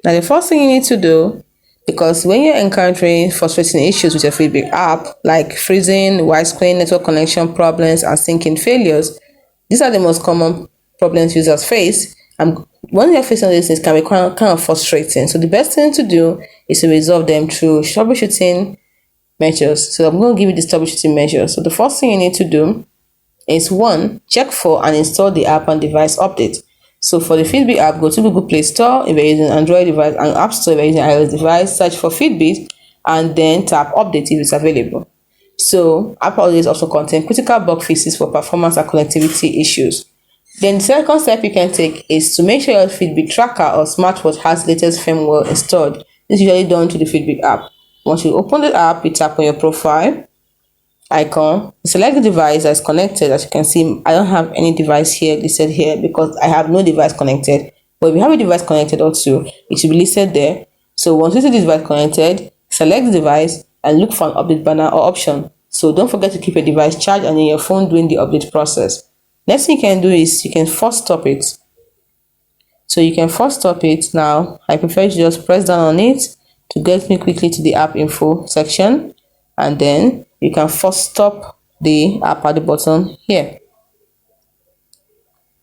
Now, the first thing you need to do, because when you're encountering frustrating issues with your Fitbit app, like freezing, widescreen network connection problems, and syncing failures, these are the most common problems users face. And when you're facing these things, can be kind of frustrating. So the best thing to do is to resolve them through troubleshooting measures. So I'm going to give you these troubleshooting measures. So the first thing you need to do is one, check for and install the app on device update. So for the Fitbit app, go to Google Play Store if you're using Android device and App Store if you're using iOS device, search for Fitbit and then tap update if it's available. So app updates also contain critical bug fixes for performance and connectivity issues. Then the second step you can take is to make sure your Fitbit tracker or smartwatch has latest firmware installed. This is usually done to the Fitbit app. Once you open the app, you tap on your profile icon, select the device that's connected. As you can see, I don't have any device here listed here because I have no device connected. But if you have a device connected also, it should be listed there. So once you see the device connected, select the device and look for an update banner or option. So don't forget to keep your device charged and in your phone during the update process. Next thing you can do is you can force stop it. So you can force stop it. Now, I prefer you to just press down on it to get me quickly to the app info section, and then you can force stop the app at the bottom here.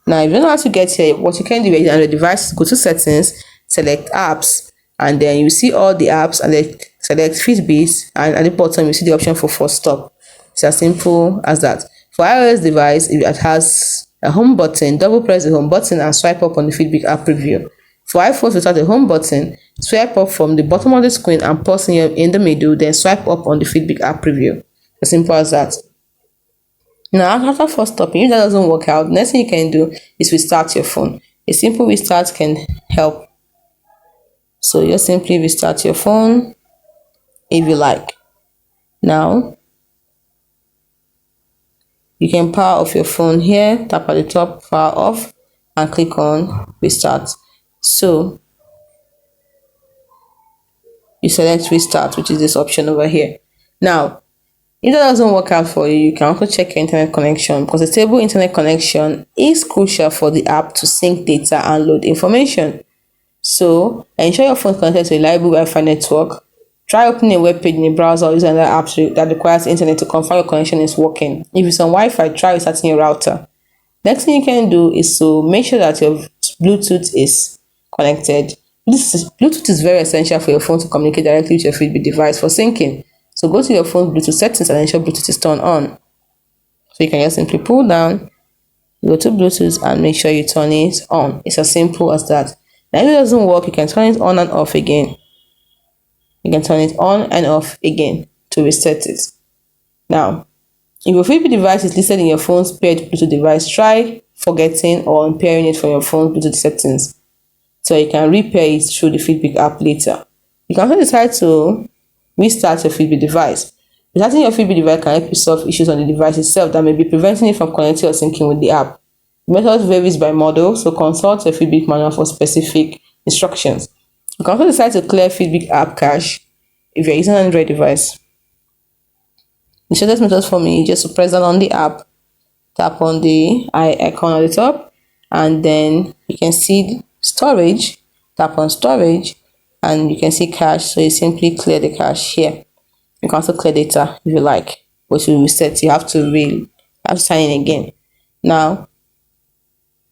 Now, if you don't know how to get here, what you can do is on the device, go to settings, select apps, and then you see all the apps, and then select Fitbit, and at the bottom you see the option for force stop. It's as simple as that. For iOS device, if it has a home button, double press the home button and swipe up on the Fitbit app preview. For iPhones without the home button, swipe up from the bottom of the screen and pause in the middle, then swipe up on the Fitbit app preview. As simple as that. Now, after first stopping, if that doesn't work out, next thing you can do is restart your phone. A simple restart can help. So you simply restart your phone if you like. Now, you can power off your phone here, tap at the top, power off, and click on restart. So you select restart, which is this option over here. Now, if that doesn't work out for you, you can also check your internet connection, because a stable internet connection is crucial for the app to sync data and load information. So ensure your phone is connected to a reliable Wi-Fi network. Try opening a web page in a browser or using another app that requires internet to confirm your connection is working. If it's on Wi-Fi, try restarting your router. Next thing you can do is to make sure that your Bluetooth is connected. Bluetooth is very essential for your phone to communicate directly with your Fitbit device for syncing. So go to your phone Bluetooth settings and ensure Bluetooth is turned on. So you can just simply pull down, go to Bluetooth and make sure you turn it on. It's as simple as that. Now if it doesn't work, you can turn it on and off again. You can turn it on and off again to reset it. Now, if your Fitbit device is listed in your phone's paired Bluetooth device, try forgetting or unpairing it from your phone's Bluetooth settings, so you can repair it through the Fitbit app later. You can also decide to restart your Fitbit device. Restarting your Fitbit device can help you solve issues on the device itself that may be preventing it from connecting or syncing with the app. The method varies by model, so consult your Fitbit manual for specific instructions. You can also decide to clear Fitbit app cache if you're using an Android device. The shortest method for me is just to press down on the app, tap on the eye icon at the top, and then you can see storage, tap on storage, and you can see cache, so you simply clear the cache here. You can also clear data if you like, but you reset, you have to sign in again. Now,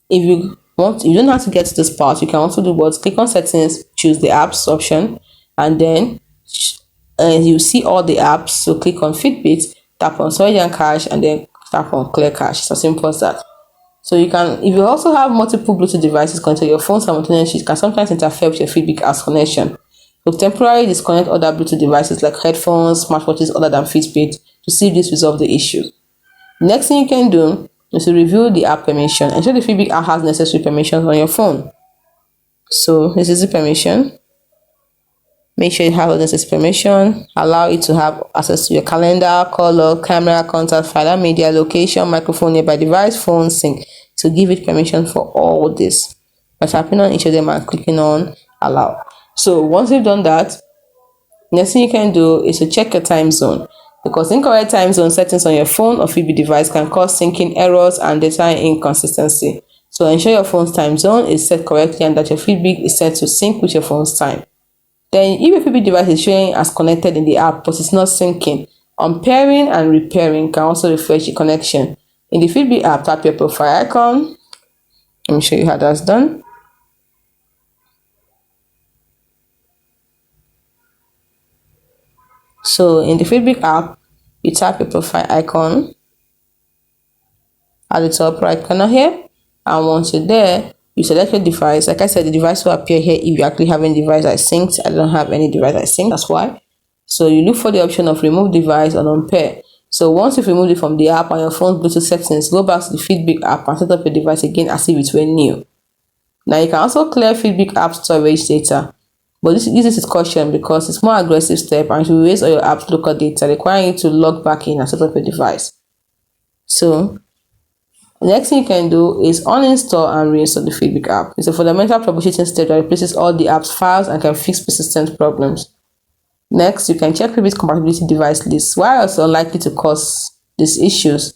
if you don't have to get to this part, you can also do what? Click on settings, choose the apps option, and then you see all the apps. So click on Fitbit, tap on storage and cache, and then tap on clear cache. It's as simple as that. So you can, if you also have multiple Bluetooth devices connected to your phone simultaneously, it can sometimes interfere with your Fitbit app's connection. So temporarily disconnect other Bluetooth devices like headphones, smartwatches other than Fitbit to see if this resolves the issue. Next thing you can do is to review the app permission. Ensure the Fitbit app has necessary permissions on your phone. So this is the permission. Make sure you have all necessary permission. Allow it to have access to your calendar, color, camera, contact, file, media, location, microphone, nearby device, phone, sync. So give it permission for all this by tapping on each of them and clicking on allow. So once you've done that, next thing you can do is to check your time zone, because incorrect time zone settings on your phone or Fitbit device can cause syncing errors and data inconsistency. So ensure your phone's time zone is set correctly and that your Fitbit is set to sync with your phone's time. Then if your Fitbit device is showing as connected in the app but it's not syncing, unpairing and repairing can also refresh the connection. In the Fitbit app, tap your profile icon. Let me show you how that's done. So in the Fitbit app, you tap your profile icon at the top right corner here, and once you're there, you select your device. Like I said, the device will appear here if you actually have any device that is synced. I don't have any device that is synced, that's why. So you look for the option of remove device or unpair. So once you've removed it from the app and your phone's Bluetooth settings, go back to the Fitbit app and set up your device again as if it were new. Now you can also clear Fitbit app storage data, but this is caution because it's more aggressive step and it will erase all your app's local data, requiring you to log back in and set up your device. So the next thing you can do is uninstall and reinstall the Fitbit app. It's a fundamental troubleshooting step that replaces all the app's files and can fix persistent problems. Next, you can check Fitbit's compatibility device list. While it's unlikely to cause these issues,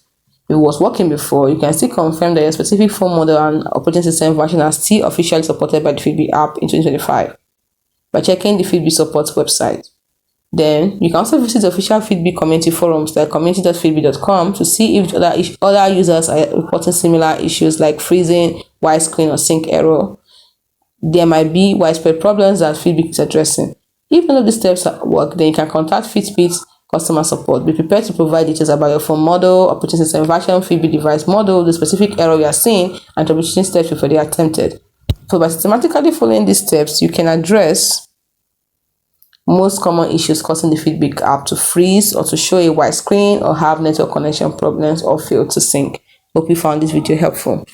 if it was working before, you can still confirm that your specific phone model and operating system version are still officially supported by the Fitbit app in 2025 by checking the Fitbit support website. Then, you can also visit the official Fitbit community forums like community.fitbit.com to see if other users are reporting similar issues like freezing, widescreen, or sync error. There might be widespread problems that Fitbit is addressing. If none of these steps work, then you can contact Fitbit customer support. Be prepared to provide details about your phone model, operating system version, Fitbit device model, the specific error you are seeing, and troubleshooting steps before they are attempted. So by systematically following these steps, you can address most common issues causing the Fitbit app to freeze or to show a white screen or have network connection problems or fail to sync. Hope you found this video helpful.